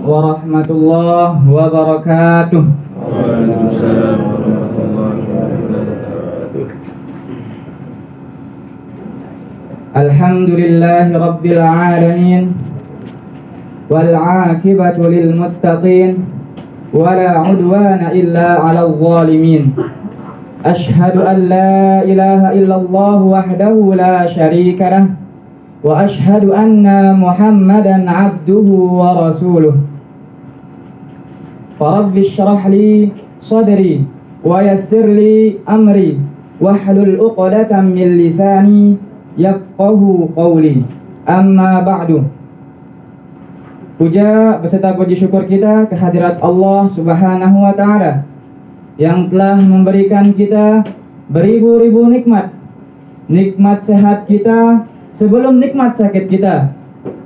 warahmatullahi wabarakatuh. Waalaikumsalam warahmatullahi wabarakatuh. Alhamdulillahi rabbil alamin wal 'aqibatu lil muttaqin wala 'udwana illa 'alal zalimin. Ashhadu an la ilaha illallah wahdahu la syarika lah wa ashhadu anna Muhammadan 'abduhu wa rasuluh. Rabbi shrah li sadri wa yassir li amri wahlul 'uqdatam min lisani yafqahu qawli. Amma ba'du. Puja beserta puji syukur kita kehadirat Allah Subhanahu wa taala yang telah memberikan kita beribu-ribu nikmat. Nikmat sehat kita sebelum nikmat sakit kita,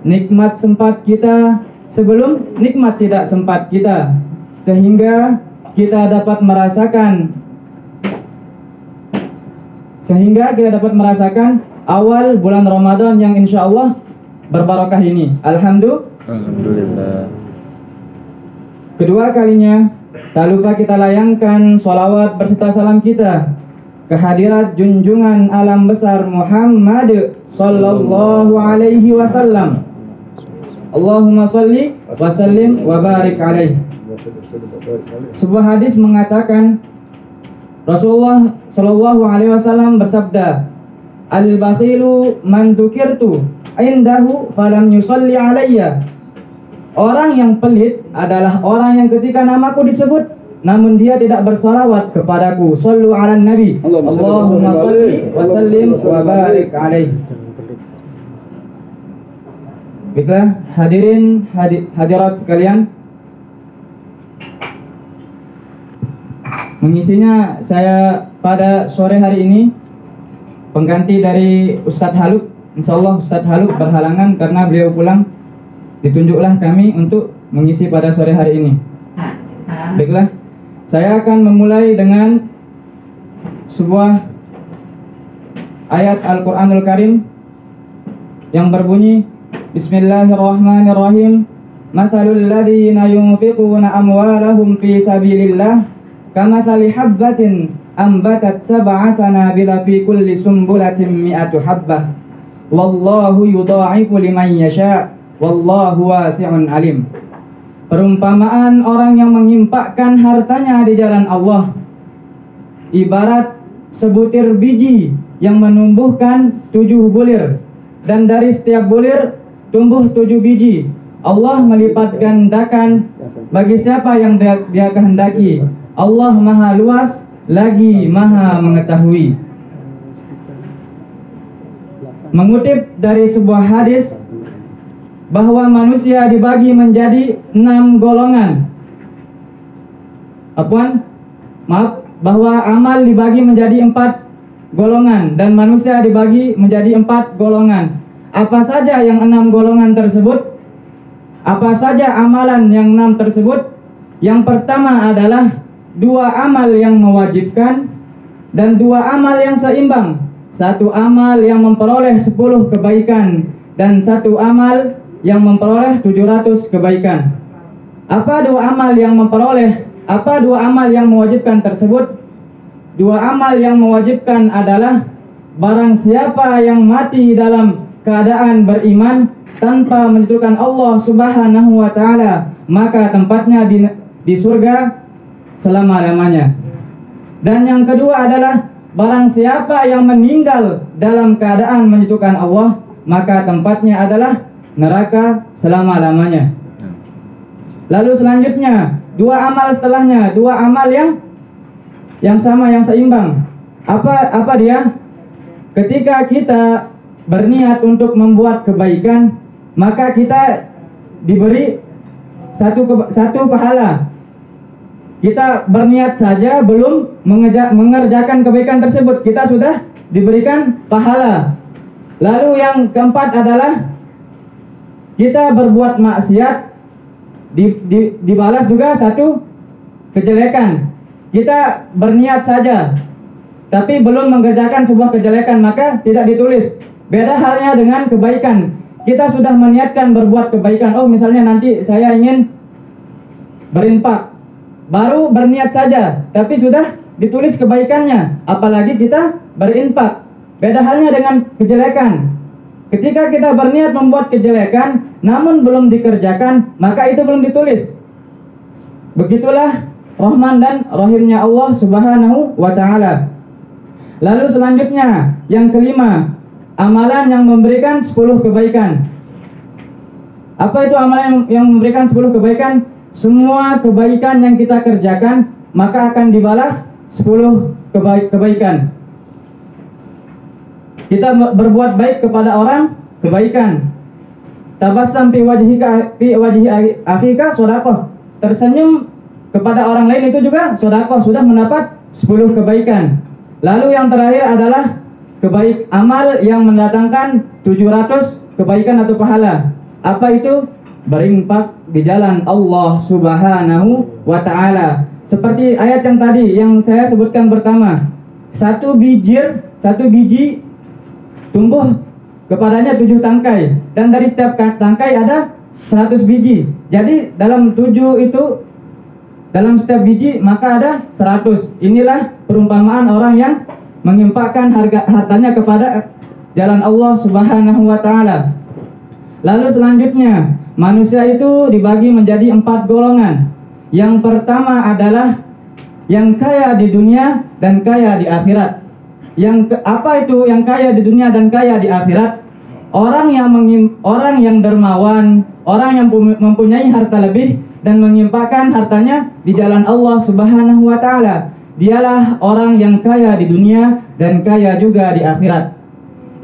nikmat sempat kita sebelum nikmat tidak sempat kita, sehingga kita dapat merasakan awal bulan Ramadan yang insya Allah berbarokah ini. Alhamdulillah. Kedua kalinya tak lupa kita layangkan sholawat berserta salam kita kehadirat junjungan alam besar Muhammad sallallahu alaihi wasallam. Allahumma salli wa sallim wa barik alaihi. Sebuah hadis mengatakan Rasulullah sallallahu alaihi wasallam bersabda, "Al-bakhilu man dzukirtu indahu falam yusalli alayya." Orang yang pelit adalah orang yang ketika namaku disebut namun dia tidak bersalawat kepadaku. Shallu ala nabi. Allahumma shalli wa sallim wa barik alaihi. Baiklah hadirin hadirat sekalian, mengisinya saya pada sore hari ini pengganti dari Ustadz Haluk. Insyaallah Ustadz Haluk berhalangan karena beliau pulang. Ditunjuklah kami untuk mengisi pada sore hari ini. Baiklah, saya akan memulai dengan sebuah ayat Al-Quranul Karim yang berbunyi, Bismillahirrahmanirrahim. Mathalul ladzina yunfiquna amwalahum fi sabilillah kamathali habbatin ambatat sab'a sanabila fi kulli sumbulatin mi'atu habbah. Wallahu yudha'ifu liman yasha'. Wallahu wasi'un alim. Perumpamaan orang yang mengimpakkan hartanya di jalan Allah ibarat sebutir biji yang menumbuhkan 7 bulir, dan dari setiap bulir tumbuh 7 biji. Allah melipat gandakan bagi siapa yang dia kehendaki. Allah maha luas lagi maha mengetahui. Mengutip dari sebuah hadis bahwa manusia dibagi menjadi 6 golongan. Bahwa amal dibagi menjadi 4 golongan dan manusia dibagi menjadi 4 golongan. Apa saja yang 6 golongan tersebut? Apa saja amalan yang 6 tersebut? Yang pertama adalah 2 amal yang mewajibkan dan 2 amal yang seimbang. 1 amal yang memperoleh 10 kebaikan dan 1 amal yang memperoleh 700 kebaikan. Apa 2 amal yang mewajibkan tersebut? 2 amal yang mewajibkan adalah barang siapa yang mati dalam keadaan beriman tanpa menyentuhkan Allah Subhanahu wa taala, maka tempatnya di surga selama-lamanya. Dan yang kedua adalah barang siapa yang meninggal dalam keadaan menyentuhkan Allah, maka tempatnya adalah neraka selama-lamanya. Lalu selanjutnya 2 amal setelahnya, 2 amal yang sama, yang seimbang. Apa dia? Ketika kita berniat untuk membuat kebaikan, maka kita diberi satu pahala. Kita berniat saja belum mengerjakan kebaikan tersebut, kita sudah diberikan pahala. Lalu yang keempat adalah kita berbuat maksiat, dibalas juga 1 kejelekan. Kita berniat saja tapi belum mengerjakan sebuah kejelekan, maka tidak ditulis. Beda halnya dengan kebaikan. Kita sudah meniatkan berbuat kebaikan. Oh, misalnya nanti saya ingin berinfak. Baru berniat saja, tapi sudah ditulis kebaikannya, apalagi kita berinfak. Beda halnya dengan kejelekan. Ketika kita berniat membuat kejelekan, namun belum dikerjakan, maka itu belum ditulis. Begitulah Rahman dan Rahimnya Allah Subhanahu wa Ta'ala. Lalu selanjutnya, yang kelima, amalan yang memberikan 10 kebaikan. Apa itu amalan yang memberikan 10 kebaikan? Semua kebaikan yang kita kerjakan, maka akan dibalas 10 kebaikan. Kita berbuat baik kepada orang, kebaikan. Tabassam fi wajhi akhika sedekah. Tersenyum kepada orang lain itu juga sedekah, sudah mendapat 10 kebaikan. Lalu yang terakhir adalah amal yang mendatangkan 700 kebaikan atau pahala. Apa itu? Berinfak di jalan Allah Subhanahu wa Ta'ala. Seperti ayat yang tadi yang saya sebutkan pertama, satu biji tumbuh kepadanya 7 tangkai, dan dari setiap tangkai ada 100 biji. Jadi dalam 7 itu, dalam setiap biji maka ada 100. Inilah perumpamaan orang yang menginfakkan hartanya kepada jalan Allah Subhanahu wa Ta'ala. Lalu selanjutnya, manusia itu dibagi menjadi 4 golongan. Yang pertama adalah yang kaya di dunia dan kaya di akhirat. Apa itu yang kaya di dunia dan kaya di akhirat? Orang yang dermawan, orang yang mempunyai harta lebih dan menginfakkan hartanya di jalan Allah Subhanahu wa Ta'ala. Dialah orang yang kaya di dunia dan kaya juga di akhirat.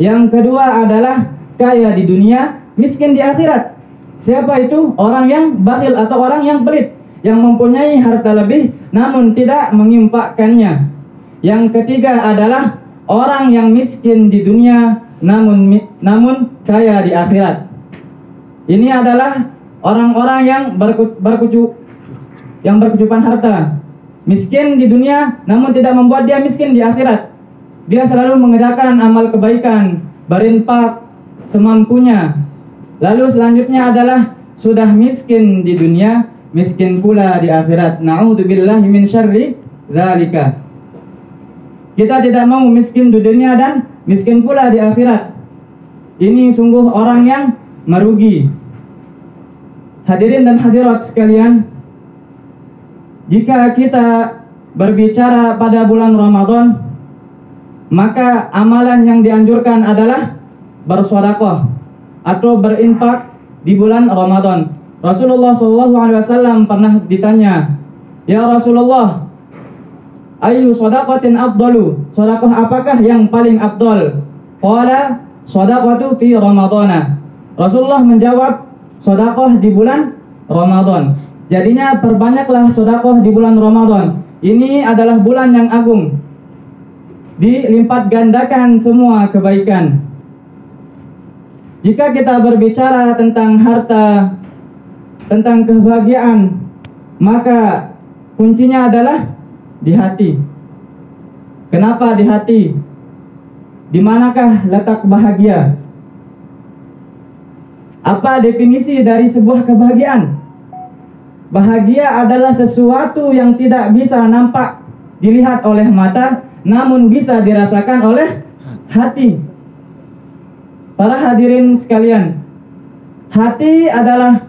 Yang kedua adalah kaya di dunia, miskin di akhirat. Siapa itu? Orang yang bakhil atau orang yang pelit, yang mempunyai harta lebih namun tidak menginfakkannya. Yang ketiga adalah orang yang miskin di dunia namun kaya di akhirat. Ini adalah orang-orang yang berkecupan harta. Miskin di dunia namun tidak membuat dia miskin di akhirat. Dia selalu mengerjakan amal kebaikan, berinfak semampunya. Lalu selanjutnya adalah sudah miskin di dunia, miskin pula di akhirat. Na'udzubillahi min syarri dzalika. Kita tidak mau miskin di dunia dan miskin pula di akhirat. Ini sungguh orang yang merugi. Hadirin dan hadirat sekalian, jika kita berbicara pada bulan Ramadan, maka amalan yang dianjurkan adalah bersedekah atau berinfak di bulan Ramadan. Rasulullah SAW pernah ditanya, "Ya Rasulullah, ayu shadaqatin afdalu? Sedekah apakah yang paling afdal?" Qala shadaqatu fi Ramadana. Rasulullah menjawab, sedekah di bulan Ramadan. Jadinya perbanyaklah sedekah di bulan Ramadan. Ini adalah bulan yang agung. Dilipat gandakan semua kebaikan. Jika kita berbicara tentang harta, tentang kebahagiaan, maka kuncinya adalah di hati. Kenapa di hati? Di manakah letak bahagia? Apa definisi dari sebuah kebahagiaan? Bahagia adalah sesuatu yang tidak bisa nampak dilihat oleh mata, namun bisa dirasakan oleh hati. Para hadirin sekalian, hati adalah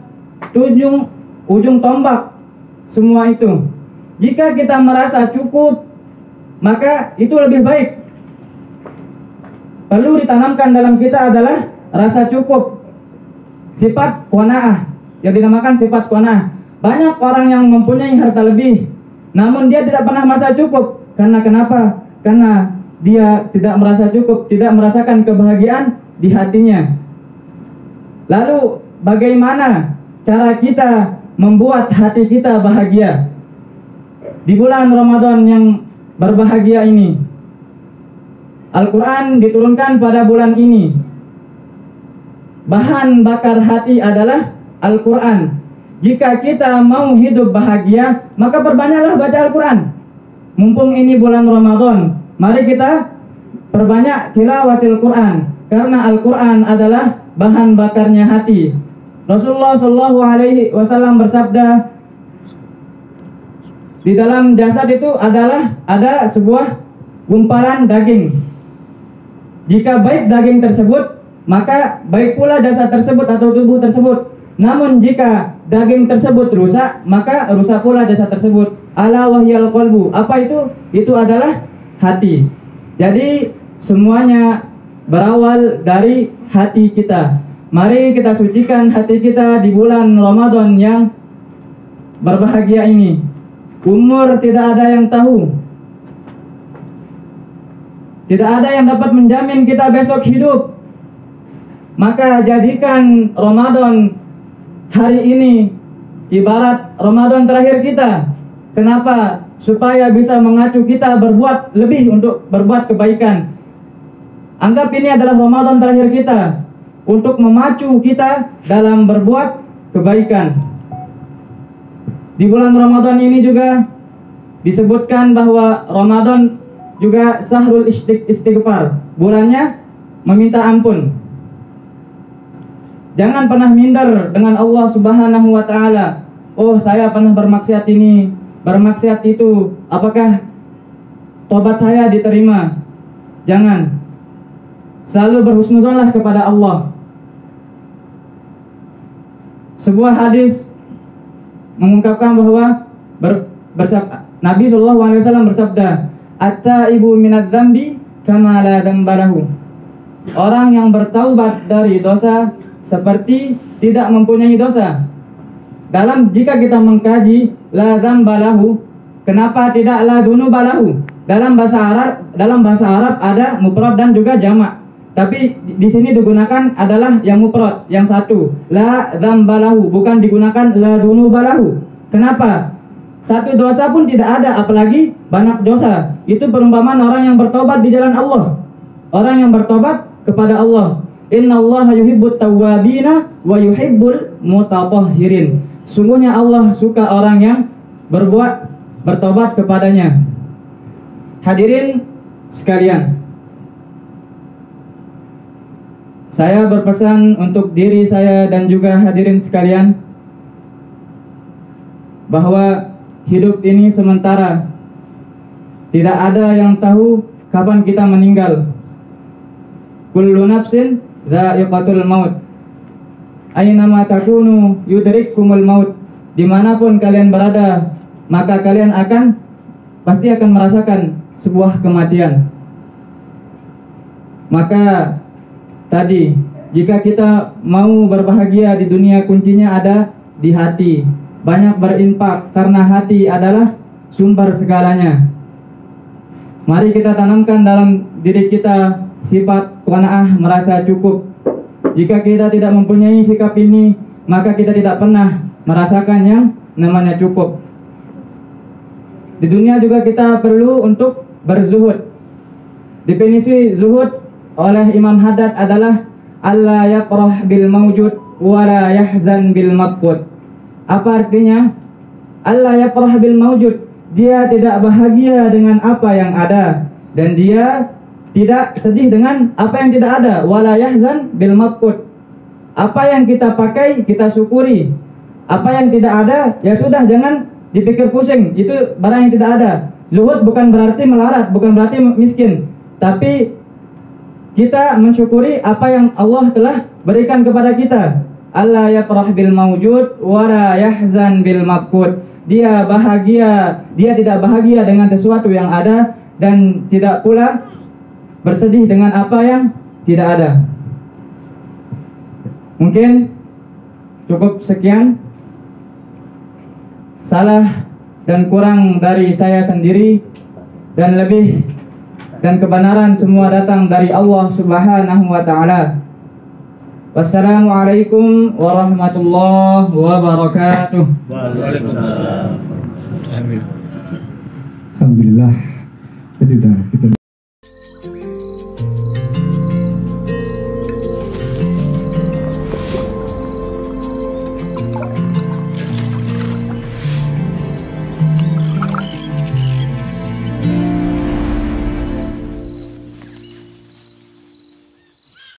ujung tombak semua itu. Jika kita merasa cukup, maka itu lebih baik. Perlu ditanamkan dalam kita adalah rasa cukup, sifat qanaah, yang dinamakan sifat qanaah. Banyak orang yang mempunyai harta lebih, namun dia tidak pernah merasa cukup. Karena kenapa? Karena dia tidak merasa cukup, tidak merasakan kebahagiaan di hatinya. Lalu bagaimana cara kita membuat hati kita bahagia di bulan Ramadan yang berbahagia ini? Al-Quran diturunkan pada bulan ini. Bahan bakar hati adalah Al-Quran. Jika kita mau hidup bahagia, maka perbanyaklah baca Al-Quran. Mumpung ini bulan Ramadan, mari kita perbanyak tilawatil Quran, karena Al-Quran adalah bahan bakarnya hati. Rasulullah SAW bersabda, Di dalam jasad itu adalah ada sebuah gumpalan daging. Jika baik daging tersebut, maka baik pula jasad tersebut atau tubuh tersebut. Namun jika daging tersebut rusak, maka rusak pula jasad tersebut. Ala wahyal qalbu. Apa itu? Itu adalah hati. Jadi semuanya berawal dari hati kita. Mari kita sucikan hati kita di bulan Ramadan yang berbahagia ini. Umur tidak ada yang tahu. Tidak ada yang dapat menjamin kita besok hidup. Maka jadikan Ramadan hari ini ibarat Ramadan terakhir kita. Kenapa? Supaya bisa mengacu kita berbuat lebih untuk berbuat kebaikan. Anggap ini adalah Ramadan terakhir kita untuk memacu kita dalam berbuat kebaikan. Di bulan Ramadan ini juga disebutkan bahwa Ramadan juga Syahrul Istighfar, bulannya meminta ampun. Jangan pernah minder dengan Allah Subhanahu wa taala. Oh, saya pernah bermaksiat ini, bermaksiat itu. Apakah tobat saya diterima? Jangan. Selalu berhusnuzonlah kepada Allah. Sebuah hadis mengungkapkan bahwa Nabi SAW bersabda, "At-taibu minadz-dzambi kama la dzambalahu." Orang yang bertaubat dari dosa seperti tidak mempunyai dosa. Jika kita mengkaji la dzambalahu, kenapa tidak la dzunubalahu? Dalam bahasa Arab ada mufrad dan juga jamak. Tapi di sini digunakan adalah yang mufrad, yang satu, la dzambalahu, bukan digunakan la dzunubalahu. Kenapa? Satu dosa pun tidak ada, apalagi banyak dosa. Itu perumpamaan orang yang bertobat di jalan Allah. Orang yang bertobat kepada Allah. Innallaha yuhibbut tawwabina wa yuhibbul mutatahhirin. Sungguhnya Allah suka orang yang bertobat kepadanya. Hadirin sekalian, saya berpesan untuk diri saya dan juga hadirin sekalian bahwa hidup ini sementara. Tidak ada yang tahu kapan kita meninggal. Kullu nafsin dha'iqatul maut. Aynama takunu yudrikkumul maut. Dimanapun kalian berada, maka kalian pasti akan merasakan sebuah kematian. Maka tadi, jika kita mau berbahagia di dunia, kuncinya ada di hati. Banyak berinfak karena hati adalah sumber segalanya. Mari kita tanamkan dalam diri kita sifat qanaah, merasa cukup. Jika kita tidak mempunyai sikap ini, maka kita tidak pernah merasakan yang namanya cukup. Di dunia juga kita perlu untuk berzuhud. Definisi zuhud oleh Imam Haddad adalah alla yaqrah bil mawjud wa la yahzan bil maqbud. Apa artinya? Alla yaqrah bil mawjud, dia tidak bahagia dengan apa yang ada, dan dia tidak sedih dengan apa yang tidak ada. Wa la yahzan bil maqbud, apa yang kita pakai kita syukuri. Apa yang tidak ada, ya sudah, jangan dipikir pusing, itu barang yang tidak ada. Zuhud bukan berarti melarat, bukan berarti miskin, tapi kita mensyukuri apa yang Allah telah berikan kepada kita. Allah yafrah bil mawjud wa la yahzan bil mafqud. Dia bahagia, dia tidak bahagia dengan sesuatu yang ada, dan tidak pula bersedih dengan apa yang tidak ada. Mungkin cukup sekian. Salah dan kurang dari saya sendiri, dan lebih dan kebenaran semua datang dari Allah Subhanahu wa taala. Wassalamualaikum warahmatullahi wabarakatuh. Waalaikumsalam. Amin. Alhamdulillah. Jadi kita